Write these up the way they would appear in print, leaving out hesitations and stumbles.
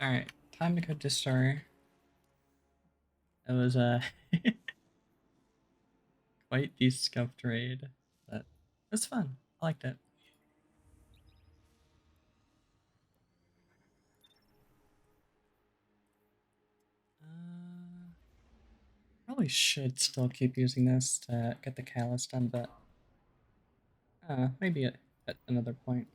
Alright, time to go to story. It was quite the scuffed raid, but it was fun. I liked it. Uh, Probably should still keep using this to get the callus done, but maybe at another point.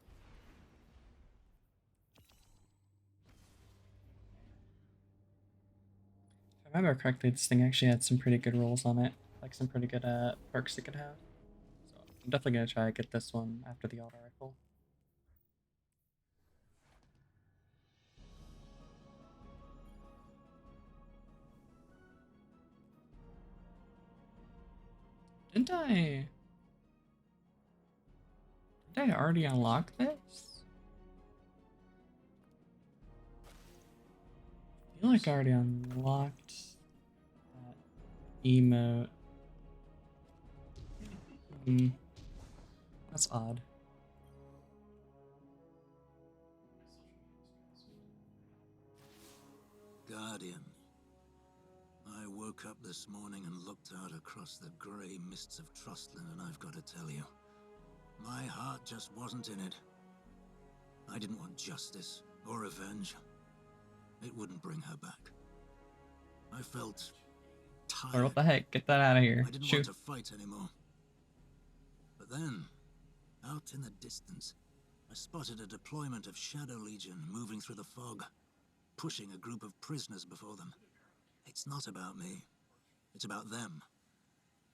If I remember correctly, this thing actually had some pretty good rolls on it, like some pretty good perks it could have. So I'm definitely gonna try to get this one after the auto rifle. Didn't I? Did I already unlock this? I feel like I already unlocked that emote. Hmm, that's odd. Guardian. I woke up this morning and looked out across the grey mists of Trustland, and I've got to tell you, my heart just wasn't in it. I didn't want justice or revenge. It wouldn't bring her back. I felt Or what tired. the heck? Get that out of here. I didn't want Shoot. to fight anymore. But then, out in the distance, I spotted a deployment of Shadow Legion moving through the fog, pushing a group of prisoners before them. It's not about me. It's about them.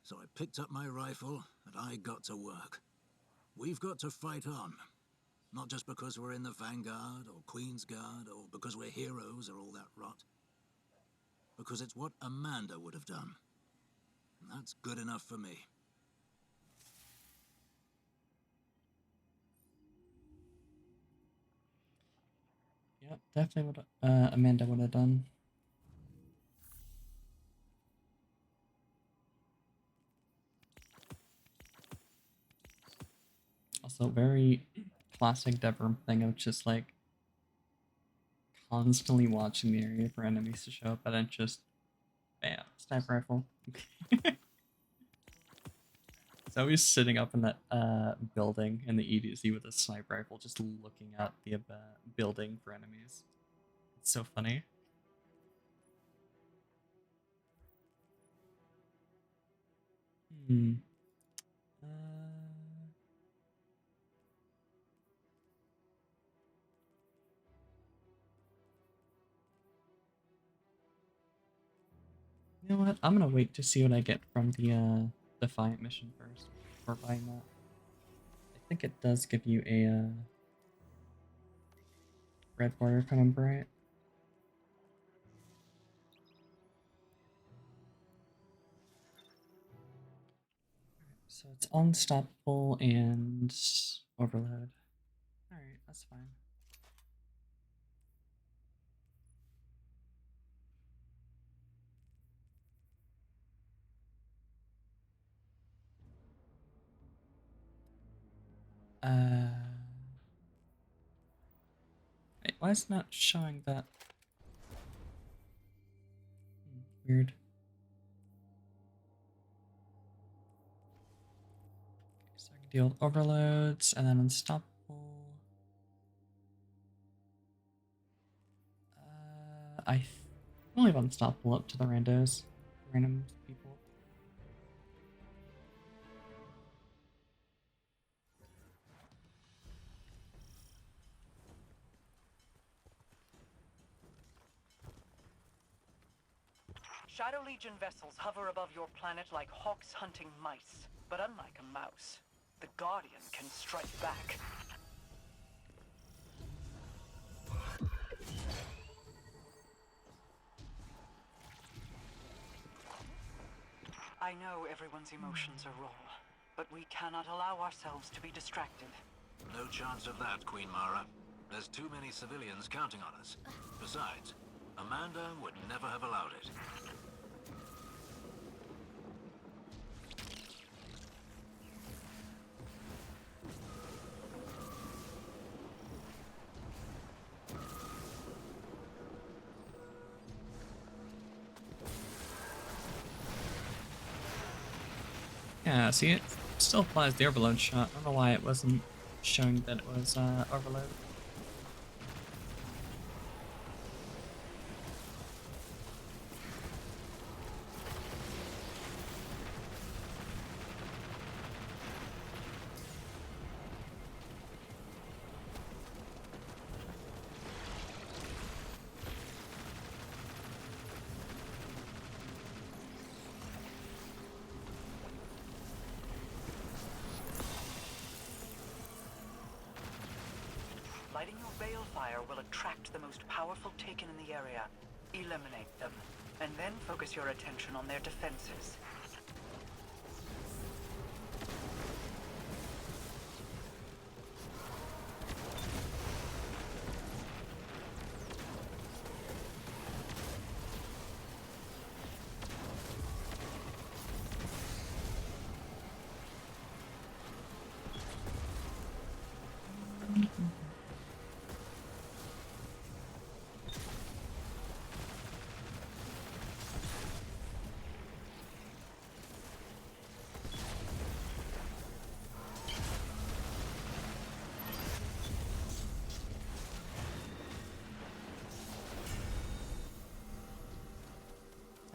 So I picked up my rifle and I got to work. We've got to fight on. Not just because we're in the Vanguard or Queen's Guard or because we're heroes or all that rot. Because it's what Amanda would have done. And that's good enough for me. Yep, definitely what Amanda would have done. Also, very classic Devrim thing of just like constantly watching the area for enemies to show up, and then just bam, sniper rifle. It's always sitting up in that building in the EDZ with a sniper rifle, just looking at the building for enemies. It's so funny. Hmm. Uh, you know what? I'm gonna wait to see what I get from the Defiant mission first before buying that. I think it does give you a red border penumbra, right? So it's unstoppable and overload. Alright, that's fine. Wait, why is it not showing that? Weird. So I can deal with overloads and then unstoppable. I only have unstoppable up to the randos, random people. Shadow Legion vessels hover above your planet like hawks hunting mice. But unlike a mouse, the Guardian can strike back. I know everyone's emotions are raw, but we cannot allow ourselves to be distracted. No chance of that, Queen Mara. There's too many civilians counting on us. Besides, Amanda would never have allowed it. Yeah, see, it still applies the overload shot. I don't know why it wasn't showing that it was overload. Lighting your balefire will attract the most powerful Taken in the area. Eliminate them, and then focus your attention on their defenses.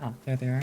Oh, there they are.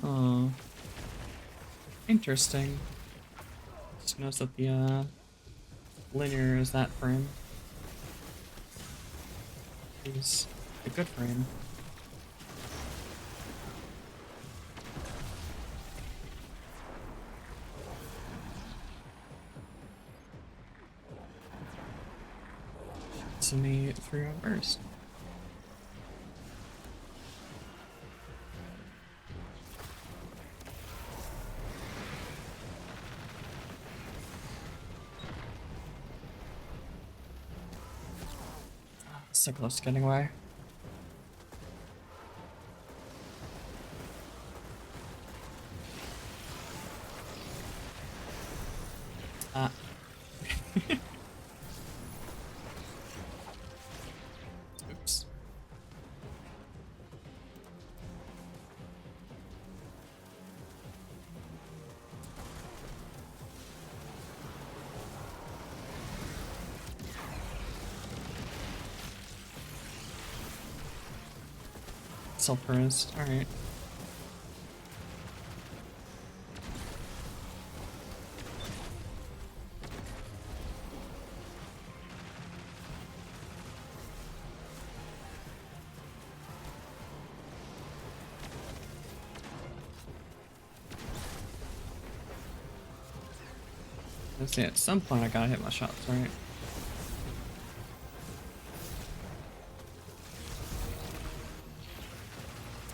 Oh, interesting. Just noticed that the linear is that frame. Is a good frame. Send me through a burst. So close to getting away. Ah. Oops. Self-prized. Alright. Let's see, at some point I gotta hit my shots, right?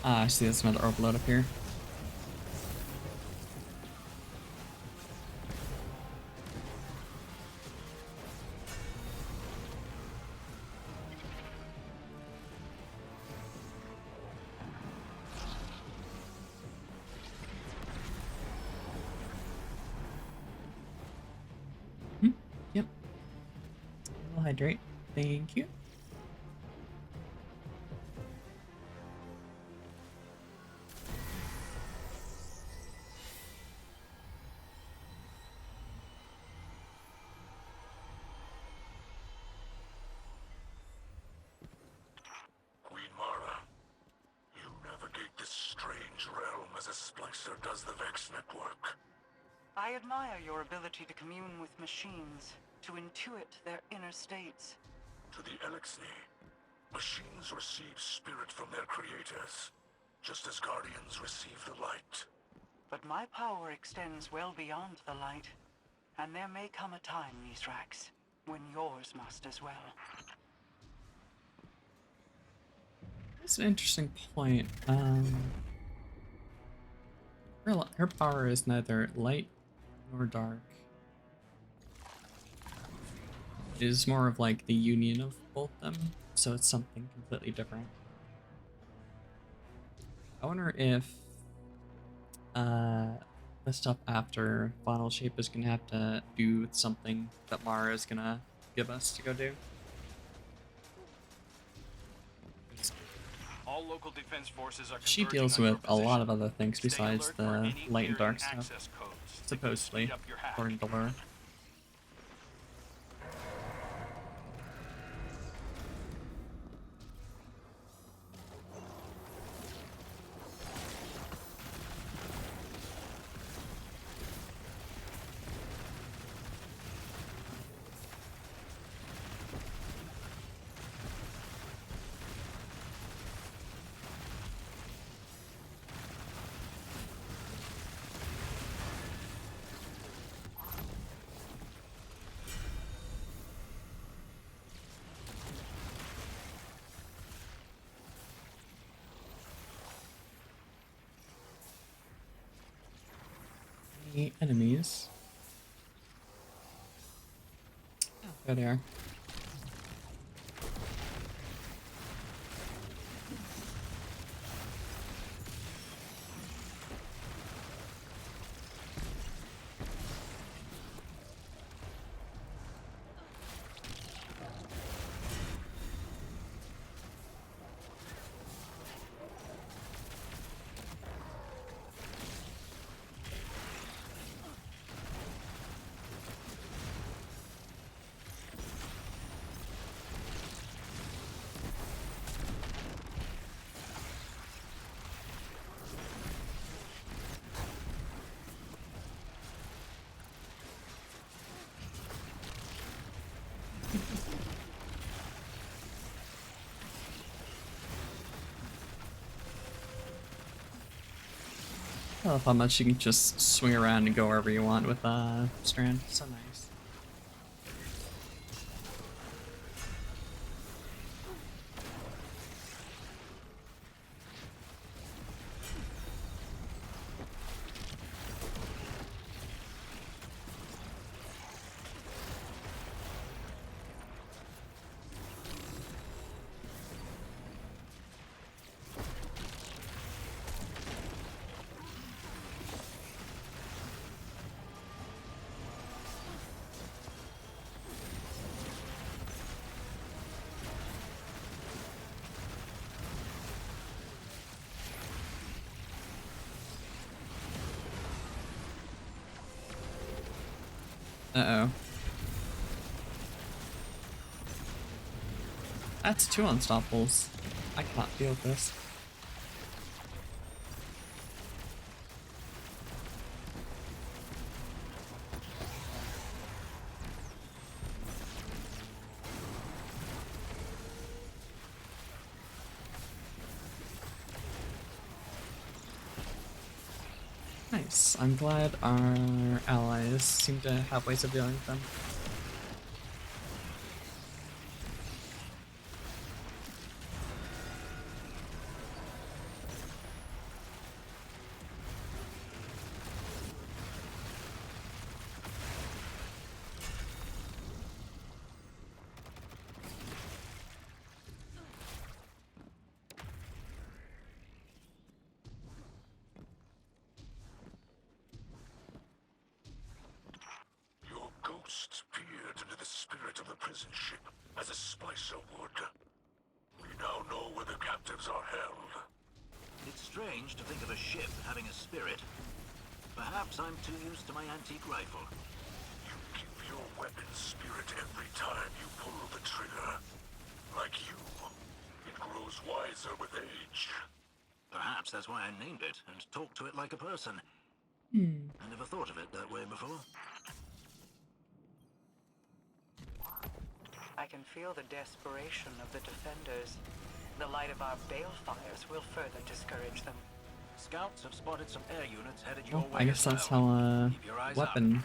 Ah, I see there's another overload up here. Hmm? Yep. I'll hydrate. Thank you. We does the Vex network? I admire your ability to commune with machines, to intuit their inner states. To the Elixir, machines receive spirit from their creators, just as Guardians receive the light. But my power extends well beyond the light, and there may come a time, Mithrax, when yours must as well. That's an interesting point. Her power is neither light nor dark. It is more of like the union of both them, so it's something completely different. I wonder if the stuff after Final Shape is gonna have to do with something that Mara is gonna give us to go do. All local defense forces are She converging deals on your with a lot position. of other things Stay besides alert for the any light and dark variant stuff, access codes that could supposedly, speed up your hack. according to lore. Any enemies? Oh, there they are. I love how much you can just swing around and go wherever you want with Strand. So nice. Uh-oh. That's two unstoppables. I cannot deal with this. Nice. I'm glad our allies seem to have ways of dealing with them. Your ghost peered into the spirit of the prison ship as a splicer would. We now know where the captives are held. It's strange to think of a ship having a spirit. Perhaps I'm too used to my antique rifle. You give your weapon spirit every time you pull the trigger. Like you, it grows wiser with age. Perhaps that's why I named it and talked to it like a person. I never thought of it that way before. I can feel the desperation of the defenders. The light of our balefires will further discourage them. Scouts have spotted some air units headed Oh, your way I guess as that's well. how Keep your eyes weapon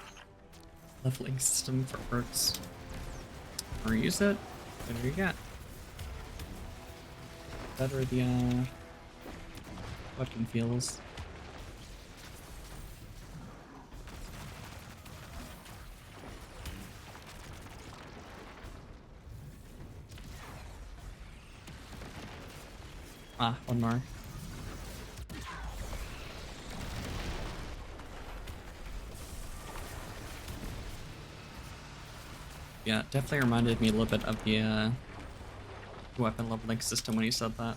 leveling system works. Or use it. Whatever you got. Better the weapon feels. Ah, one more. Yeah, it definitely reminded me a little bit of the weapon leveling system when you said that.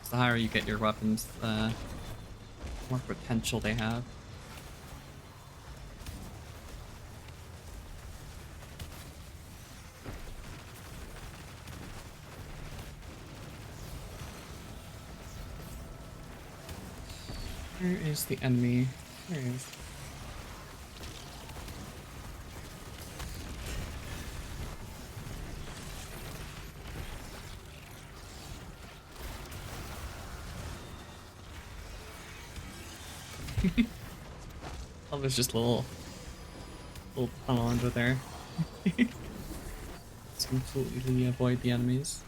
So the higher you get your weapons, the more potential they have. Where is the enemy? There he is. Oh, there's just a little tunnel under there. Just completely avoid the enemies.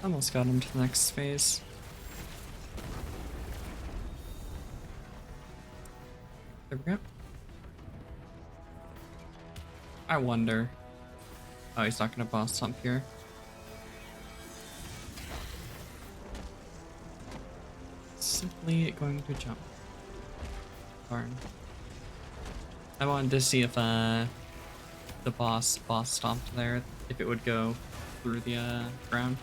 Almost got him to the next phase. There we go. I wonder. Oh, he's not gonna boss jump here. Simply going to jump. Darn. I wanted to see if the boss stomped there, if it would go through the ground.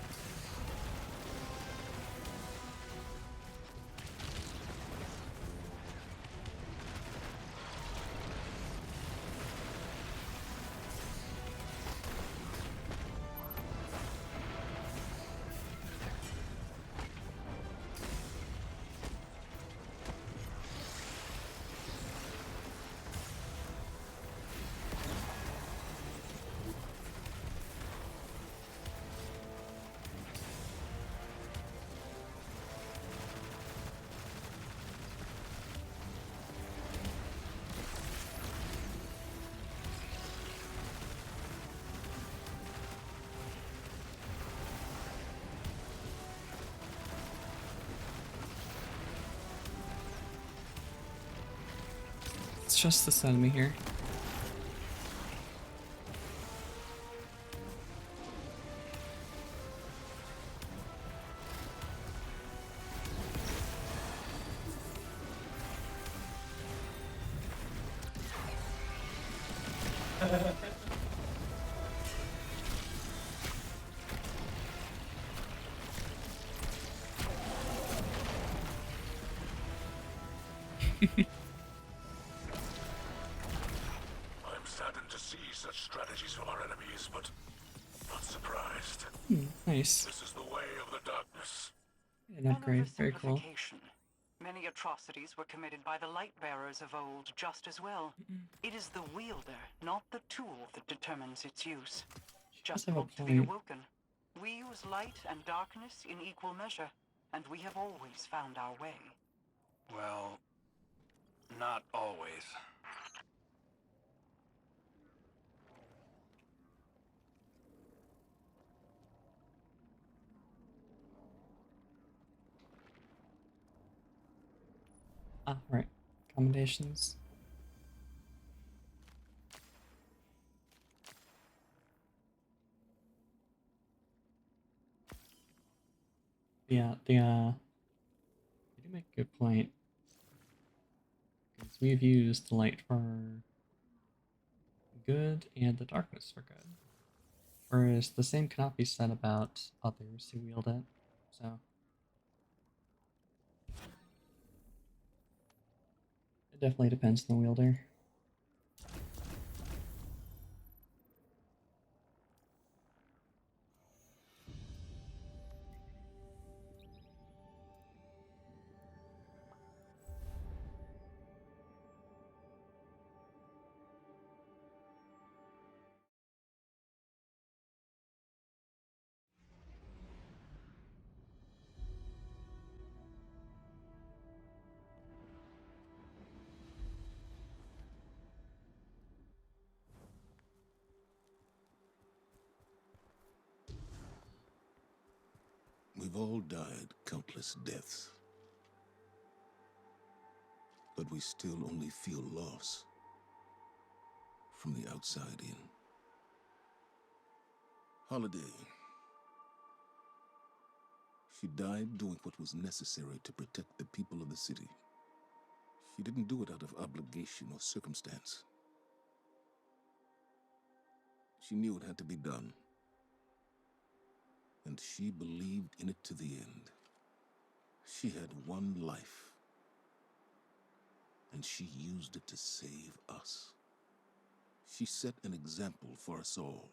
It's just this enemy here. strategies from our enemies, but not surprised. Nice. This is the way of the darkness. An upgrade. Very cool. Many atrocities were committed by the light bearers of old just as well. It is the wielder, not the tool, that determines its use. Just have a hope to be point. awoken. We use light and darkness in equal measure, and we have always found our way. Well, not always. Ah, right. Accommodations. Yeah, you do make a good point. Because we've used the light for good and the darkness for good. Whereas the same cannot be said about others who wield it. So it definitely depends on the wielder. We've all died countless deaths. But we still only feel loss from the outside in. Holiday. She died doing what was necessary to protect the people of the city. She didn't do it out of obligation or circumstance. She knew it had to be done. And she believed in it to the end. She had one life. And she used it to save us. She set an example for us all.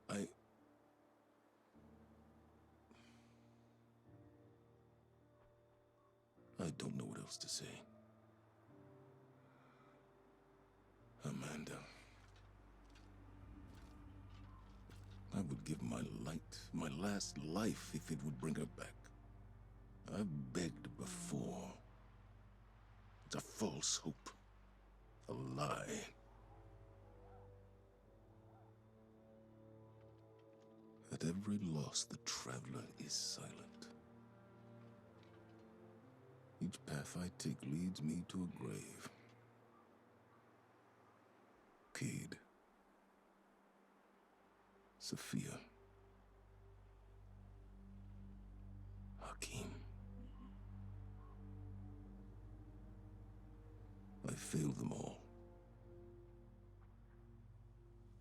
I don't know what else to say. Amanda. I would give my my last life, if it would bring her back. I've begged before. It's a false hope. A lie. At every loss, the traveler is silent. Each path I take leads me to a grave. Cade. Sophia. Hakim. I failed them all.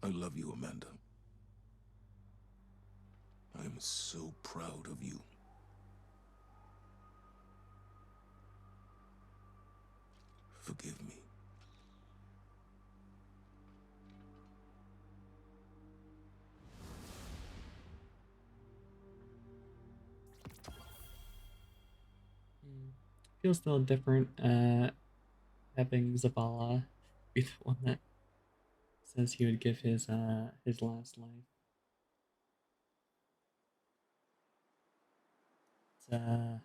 I love you, Amanda. I am so proud of you. Forgive me. Feels a little different having Zavala be the one that says he would give his last life. It's huh.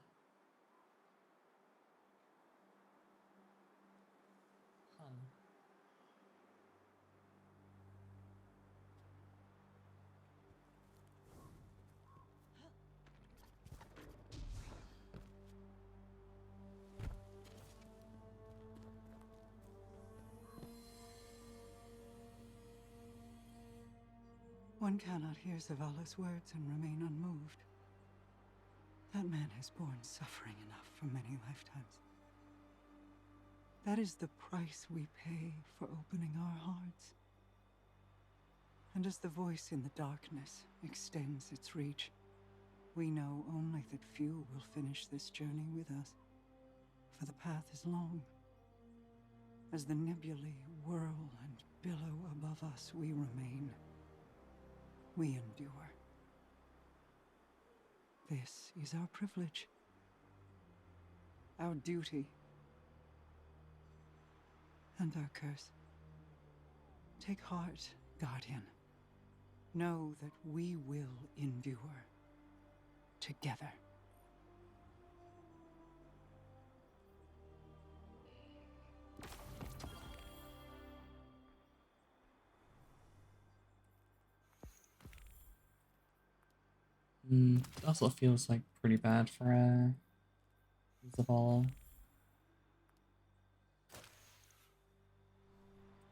One cannot hear Zavala's words and remain unmoved. That man has borne suffering enough for many lifetimes. That is the price we pay for opening our hearts. And as the voice in the darkness extends its reach, we know only that few will finish this journey with us. for the path is long. As the nebulae whirl and billow above us, we remain. We endure. This is our privilege. Our duty. And our curse. Take heart, Guardian. Know that we will endure. Together. It also feels like pretty bad for Zavala.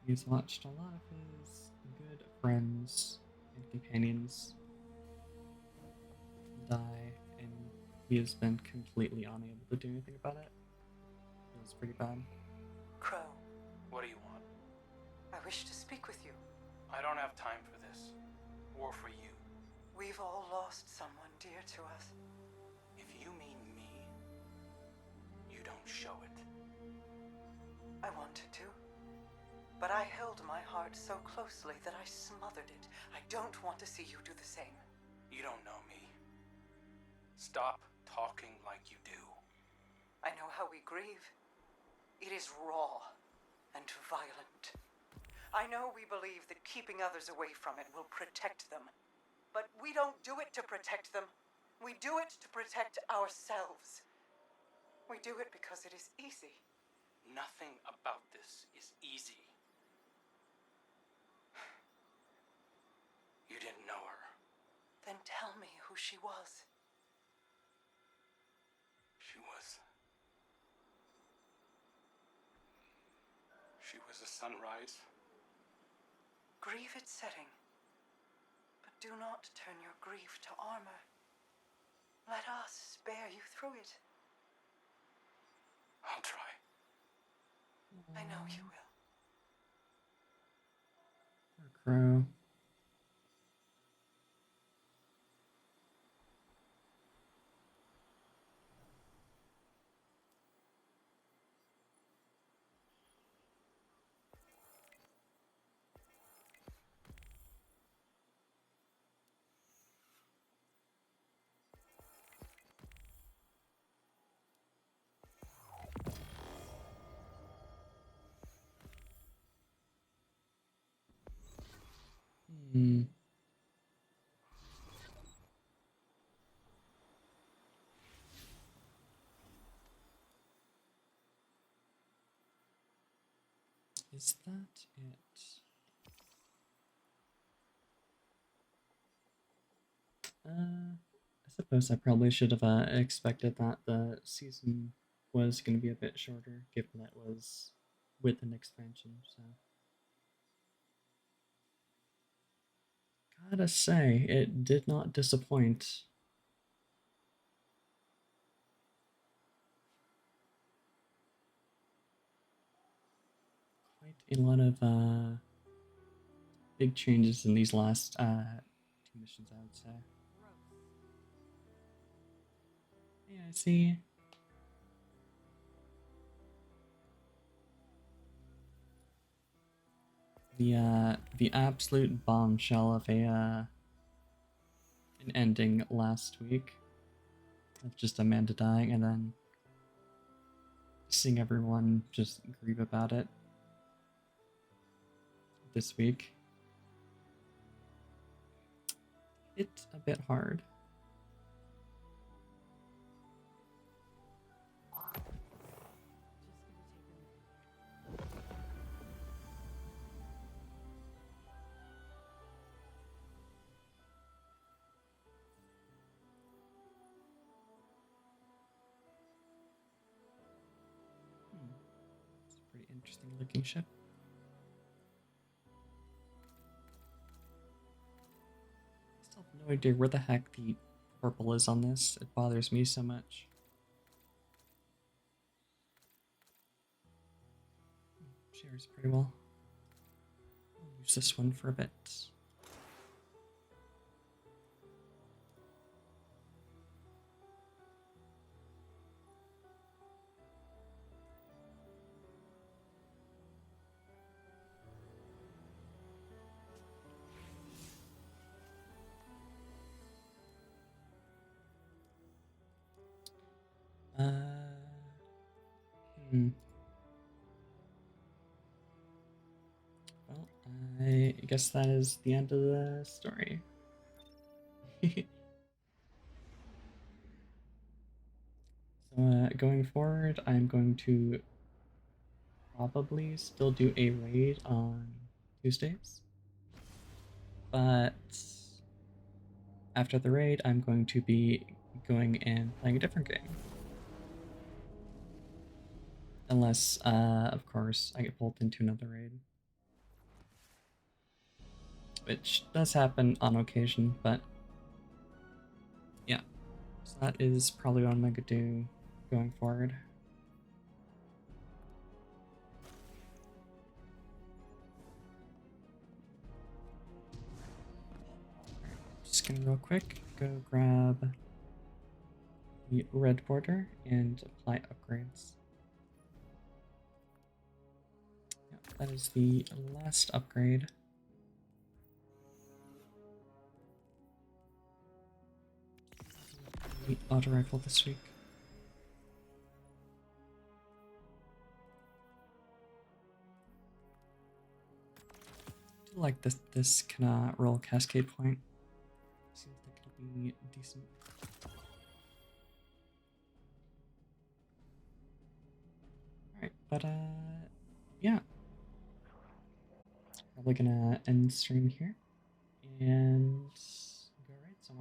He's watched a lot of his good friends and companions die, and he has been completely unable to do anything about it. Feels pretty bad. Crow, What do you want? I wish to speak with you. I don't have time for this. Or for you. We've all lost someone dear to us. If you mean me, you don't show it. I wanted to. But I held my heart so closely that I smothered it. I don't want to see you do the same. You don't know me. Stop talking like you do. I know how we grieve. It is raw and violent. I know we believe that keeping others away from it will protect them. But we don't do it to protect them. We do it to protect ourselves. We do it because it is easy. Nothing about this is easy. You didn't know her. Then tell me who she was. She was a sunrise. Grieve its setting. But do not turn your grief to armor. Let us bear you through it. I'll try. I know you will. Poor Crow. Hmm. Is that it? I suppose I probably should have expected that the season was going to be a bit shorter, given that it was with an expansion, so. Gotta say, it did not disappoint. Quite a lot of big changes in these last two missions, I would say. Yeah, I see. The absolute bombshell of an ending last week of just Amanda dying, and then seeing everyone just grieve about it this week. It's a bit hard. It's a pretty interesting looking ship. I still have no idea where the heck the purple is on this. It bothers me so much. Shares pretty well. I'll use this one for a bit. Hmm. Well, I guess that is the end of the story. So going forward, I'm going to probably still do a raid on Tuesdays. But after the raid, I'm going to be going and playing a different game. Unless, of course, I get pulled into another raid. Which does happen on occasion, but yeah. So that is probably what I'm going to do going forward. Just gonna real quick go grab the red border and apply upgrades. Yep, that is the last upgrade. The auto rifle this week. I do like this kind of roll cascade point. Seems like it'll be decent. Alright, but yeah. Probably gonna end stream here. And